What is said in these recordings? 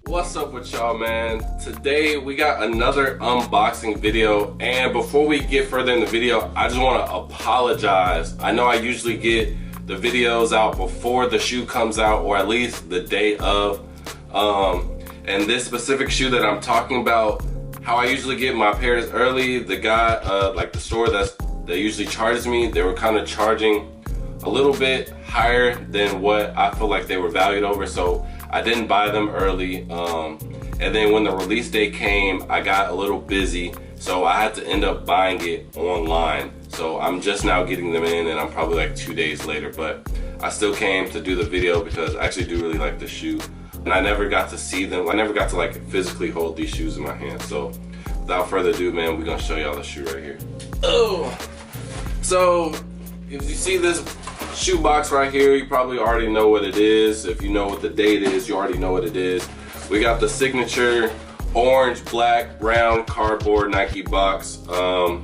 What's up with y'all, man? Today we got another unboxing video, and before we get further in the video, I just want to apologize. I know I usually get the videos out before the shoe comes out, or at least the day of, and this specific shoe that I'm talking about, how I usually get my pairs early, the guy, like the store that usually charges me, they were kind of charging a little bit higher than what I feel like they were valued over, so I didn't buy them early, and then when the release date came, I got a little busy, so I had to end up buying it online. So I'm just now getting them in, and I'm probably like 2 days later, but I still came to do the video because I actually do really like the shoe, and I never got to see them. I never got to like physically hold these shoes in my hand. So without further ado, man, we're gonna show y'all the shoe right here. Oh, so if you see this shoe box right here, you probably already know what it is. If you know what the date is, you already know what it is. We got the signature orange, black, brown cardboard Nike box. You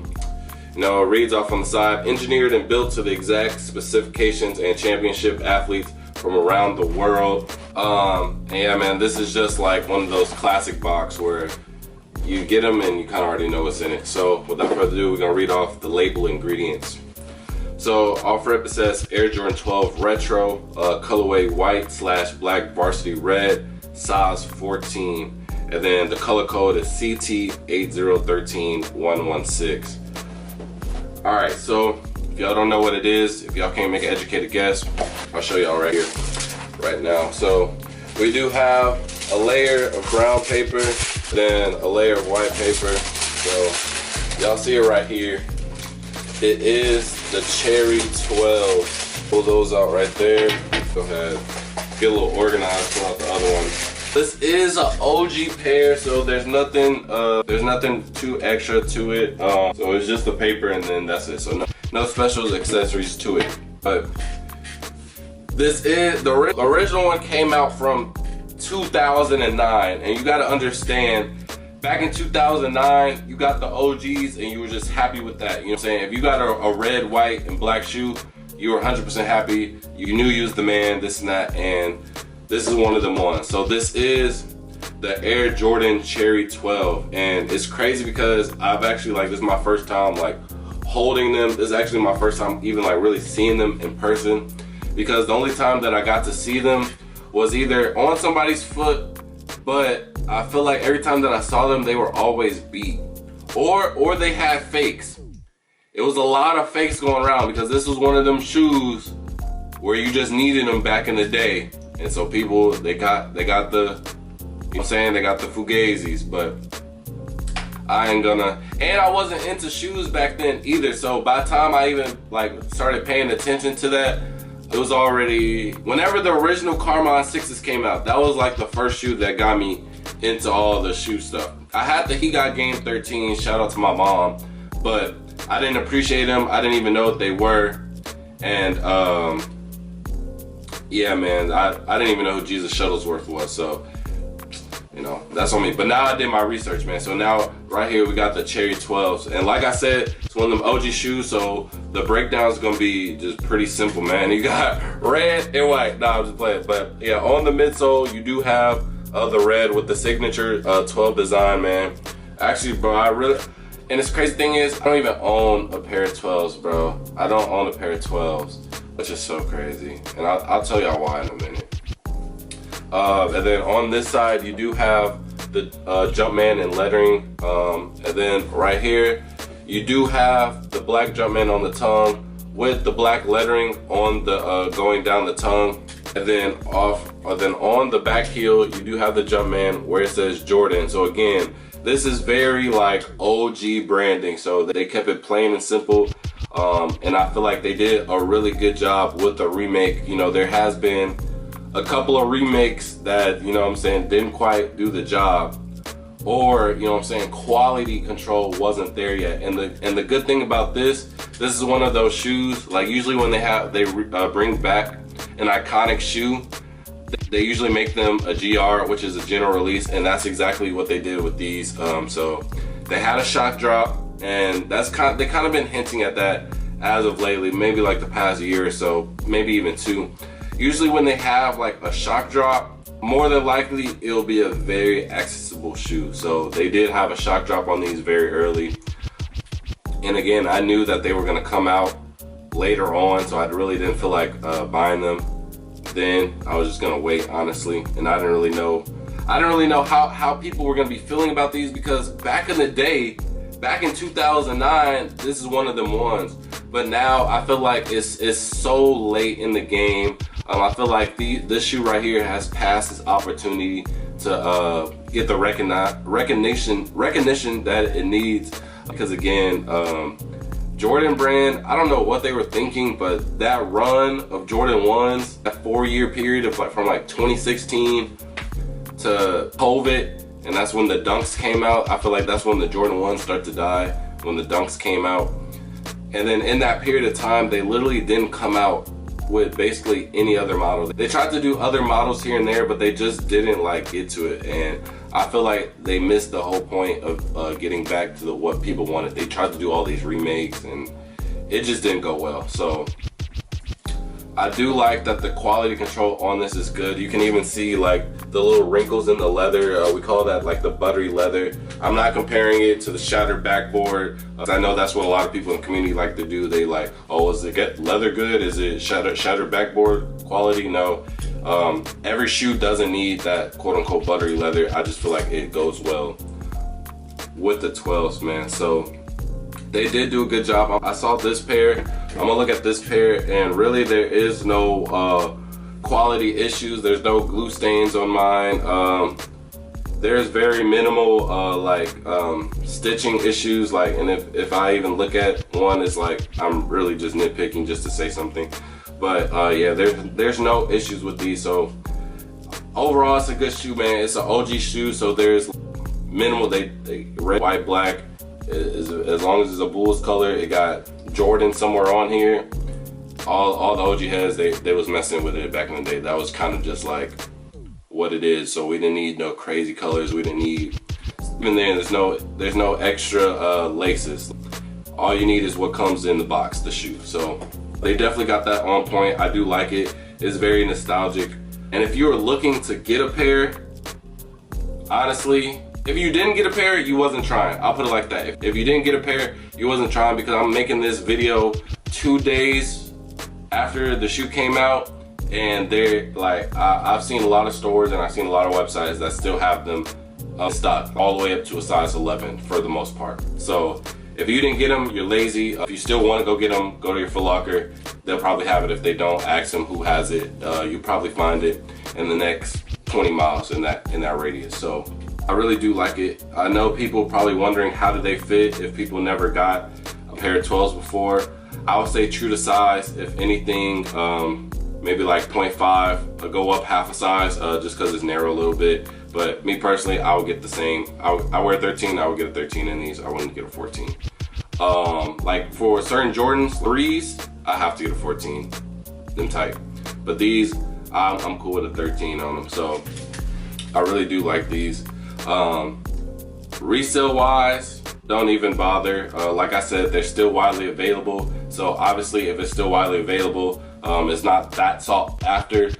know, it reads off on the side, engineered and built to the exact specifications and championship athletes from around the world. And yeah, man, this is just like one of those classic box where you get them and you kind of already know what's in it. So without further ado, we're gonna read off the label ingredients. So off rip, it says Air Jordan 12 Retro, colorway white / black varsity red, size 14. And then the color code is CT8013116. All right, so if y'all don't know what it is, if y'all can't make an educated guess, I'll show y'all right here, right now. So we do have a layer of brown paper, then a layer of white paper. So y'all see it right here. It is the Cherry 12. Pull those out right there. Go ahead, get a little organized, pull out the other one. This is an OG pair, so there's nothing too extra to it. So it's just the paper and then that's it. So no special accessories to it. But this is the original one, came out from 2009, and you got to understand, back in 2009, you got the OGs and you were just happy with that. You know what I'm saying? If you got a red, white, and black shoe, you were 100% happy. You knew you was the man, this and that, and this is one of them ones. So this is the Air Jordan Cherry 12, and it's crazy because I've actually, like, this is my first time like holding them. This is actually my first time even like really seeing them in person, because the only time that I got to see them was either on somebody's foot, but I feel like every time that I saw them, they were always beat, or they had fakes. It was a lot of fakes going around because this was one of them shoes where you just needed them back in the day, and so people they got the, you know what I'm saying, they got the Fugazis, but I ain't gonna. And I wasn't into shoes back then either. So by the time I even like started paying attention to that, it was already, whenever the original Carmine 6s came out, that was like the first shoe that got me into all the shoe stuff. I had the He Got Game 13, shout out to my mom, but I didn't appreciate them. I didn't even know what they were. And yeah, man, I didn't even know who Jesus Shuttlesworth was, so you know, that's on me. But now I did my research, man. So now right here we got the Cherry 12s, and like I said, it's one of them OG shoes, so the breakdown is gonna be just pretty simple, man. You got red and white. Nah, I'm just playing. But yeah, on the midsole you do have the red with the signature 12 design, man. Actually, bro, and this crazy thing is, I don't even own a pair of 12s, bro. I don't own a pair of 12s, which is so crazy, and I'll tell y'all why in a minute. And then on this side, you do have the Jumpman and lettering. And then right here, you do have the black Jumpman on the tongue with the black lettering on the going down the tongue. And then on the back heel, you do have the Jumpman where it says Jordan. So again, this is very like OG branding. So they kept it plain and simple. And I feel like they did a really good job with the remake. You know, there has been a couple of remakes that, you know what I'm saying, didn't quite do the job, or, you know what I'm saying, quality control wasn't there yet. And the good thing about this is one of those shoes, like usually when they bring back an iconic shoe, they usually make them a GR, which is a general release, and that's exactly what they did with these. So they had a shock drop, and they kind of been hinting at that as of lately, maybe like the past year or so, maybe even two. Usually when they have like a shock drop more than likely it'll be a very accessible shoe. So they did have a shock drop on these very early. And again, I knew that they were gonna come out later on, so I really didn't feel like buying them then. I was just gonna wait, honestly. And I didn't really know how people were gonna be feeling about these, because back in the day, back in 2009, this is one of them ones. But now I feel like it's so late in the game. I feel like this shoe right here has passed its opportunity to get the recognition that it needs. Because again, Jordan brand, I don't know what they were thinking, but that run of Jordan 1s, that 4-year period of from 2016 to COVID, and that's when the Dunks came out. I feel like that's when the Jordan 1s start to die, when the Dunks came out. And then in that period of time, they literally didn't come out with basically any other model. They tried to do other models here and there, but they just didn't get to it. And I feel like they missed the whole point of getting back to what people wanted. They tried to do all these remakes and it just didn't go well. So I do like that the quality control on this is good. You can even see the little wrinkles in the leather. We call that the buttery leather. I'm not comparing it to the shattered backboard. I know that's what a lot of people in the community like to do. They oh, is it leather good? Is it shattered backboard quality? No. Every shoe doesn't need that quote unquote buttery leather. I just feel like it goes well with the 12s, man. So they did do a good job. I saw this pair. I'm gonna look at this pair, and really there is no quality issues. There's no glue stains on mine. There's very minimal stitching issues. And if I even look at one, it's I'm really just nitpicking just to say something. But yeah, there's no issues with these. So overall, it's a good shoe, man. It's an OG shoe, so there's minimal. They red, white, black. As long as it's a Bulls color, it got Jordan somewhere on here. All the OG heads, they was messing with it back in the day. That was kind of just what it is. So we didn't need no crazy colors. We didn't need, even then, there's no extra laces. All you need is what comes in the box, the shoe. So they definitely got that on point. I do like it. It's very nostalgic. And if you were looking to get a pair, honestly, if you didn't get a pair, you wasn't trying. I'll put it like that. If you didn't get a pair, you wasn't trying, because I'm making this video 2 days after the shoe came out, and they're I've seen a lot of stores and I've seen a lot of websites that still have them stock all the way up to a size 11 for the most part. So if you didn't get them, you're lazy. If you still want to go get them, go to your Foot Locker. They'll probably have it. If they don't, ask them who has it. You probably find it in the next 20 miles in that radius. So I really do like it. I know people probably wondering how do they fit if people never got a pair of 12s before. I would say true to size. If anything, maybe 0.5, go up half a size, just because it's narrow a little bit. But me personally, I would get the same. I wear 13, I would get a 13 in these. I wouldn't get a 14. For certain Jordans 3s, I have to get a 14, them tight. But these, I'm cool with a 13 on them. So I really do like these. Resale wise, don't even bother. Like I said, they're still widely available. So obviously if it's still widely available, it's not that sought after.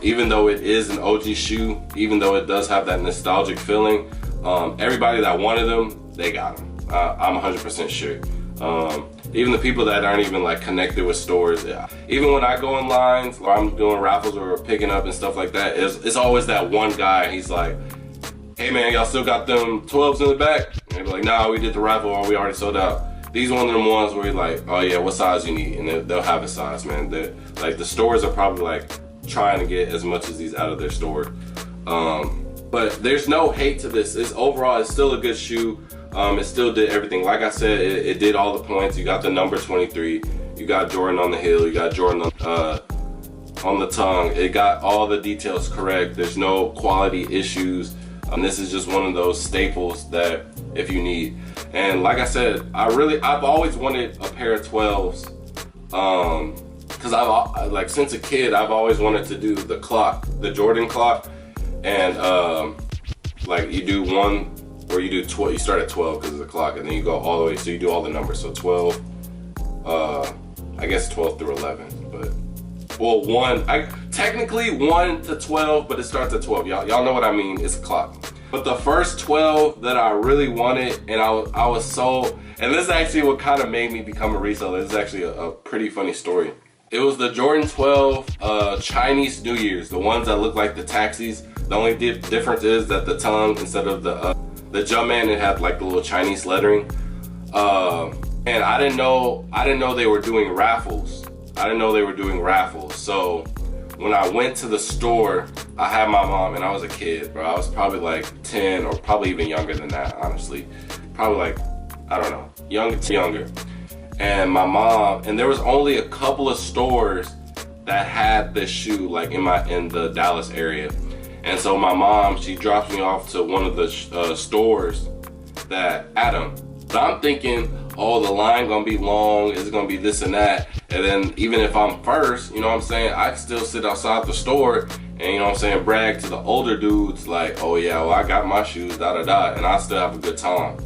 Even though it is an OG shoe, even though it does have that nostalgic feeling, everybody that wanted them, they got them. I'm 100% sure. Even the people that aren't even connected with stores, even when I go in lines or I'm doing raffles or picking up and stuff like that, it's always that one guy. He's like, hey man, y'all still got them 12s in the back? And they be like, nah, we did the raffle or we already sold out. These are one of them ones where you're like, oh yeah, what size you need? And they'll have a size, man. The stores are probably trying to get as much as these out of their store. But there's no hate to this. Overall, it's still a good shoe. It still did everything. Like I said, it did all the points. You got the number 23. You got Jordan on the heel. You got Jordan on the tongue. It got all the details correct. There's no quality issues. This is just one of those staples that if you need. And like I said, I've always wanted a pair of 12s. Cause I've since a kid, I've always wanted to do the clock, the Jordan clock. And you do one where you do 12, you start at 12 because it's a clock, and then you go all the way, so you do all the numbers. So 12, I guess 12 through 11, but well, technically 1 to 12, but it starts at 12. Y'all know what I mean, it's a clock. But the first 12 that I really wanted, and I was so, and this is actually what kind of made me become a reseller. This is actually a pretty funny story. It was the Jordan 12 Chinese New Year's, the ones that look like the taxis. The only difference is that the tongue, instead of the Jumpman, it had like the little Chinese lettering. And I didn't know they were doing raffles. So when I went to the store, I had my mom, and I was a kid, bro. I was probably like 10 or probably even younger than that, honestly. Probably like, I don't know, younger. And my mom, and there was only a couple of stores that had this shoe, like in the Dallas area. And so my mom, she drops me off to one of the stores that had them. So I'm thinking, oh, the line gonna be long, it's gonna be this and that. And then even if I'm first, you know what I'm saying, I can still sit outside the store and, you know what I'm saying, brag to the older dudes like, oh yeah, well, I got my shoes, and I still have a good time.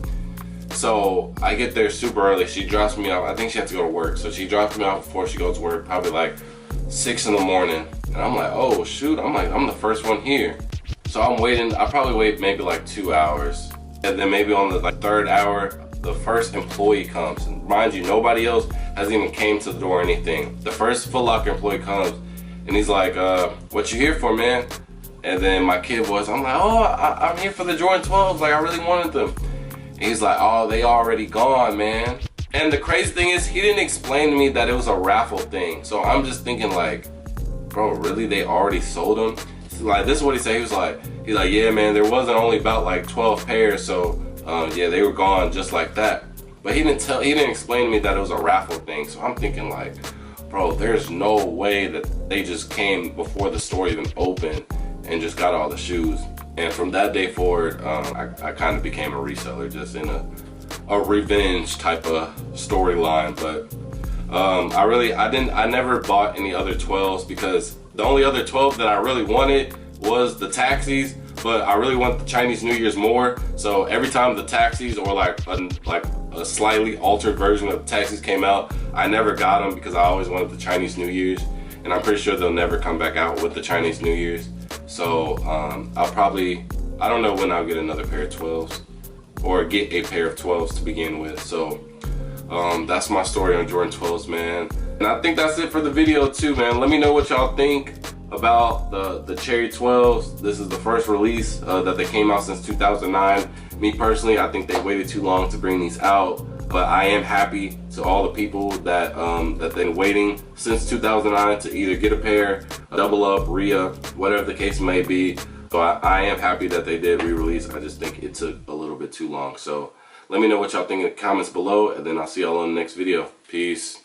So I get there super early. She drops me off. I think she had to go to work. So she drops me off before she goes to work, probably like 6 in the morning. And I'm like, oh shoot, I'm the first one here. So I'm waiting, I probably wait maybe like 2 hours. And then maybe on the like 3rd hour, the first employee comes. And mind you, nobody else has even came to the door or anything. The first Foot Locker employee comes and he's like, what you here for, man? And then my kid voice, I'm like, oh, I'm here for the Jordan 12s. Like, I really wanted them. And he's like, oh, they already gone, man. And the crazy thing is, he didn't explain to me that it was a raffle thing. So I'm just thinking like, bro, really? They already sold them? Like, this is what he said. He's like, yeah, man, there wasn't only about like 12 pairs. So yeah, they were gone just like that. But he didn't explain to me that it was a raffle thing. So I'm thinking like, bro, there's no way that they just came before the store even opened and just got all the shoes. And from that day forward, I kind of became a reseller, just in a revenge type of storyline. But I never bought any other 12s, because the only other 12 that I really wanted was the taxis, but I really want the Chinese New Year's more. So every time the taxis or like a slightly altered version of the taxis came out, I never got them because I always wanted the Chinese New Year's. And I'm pretty sure they'll never come back out with the Chinese New Year's. So I don't know when I'll get another pair of 12s, or get a pair of 12s to begin with. So that's my story on Jordan 12s, man. And I think that's it for the video too, man. Let me know what y'all think about the Cherry 12s. This is the first release that they came out since 2009. Me personally, I think they waited too long to bring these out. But I am happy to all the people that that been waiting since 2009 to either get a pair, double up, re-up, whatever the case may be. So I am happy that they did re-release. I just think it took a little bit too long. So let me know what y'all think in the comments below, and then I'll see y'all on the next video. Peace.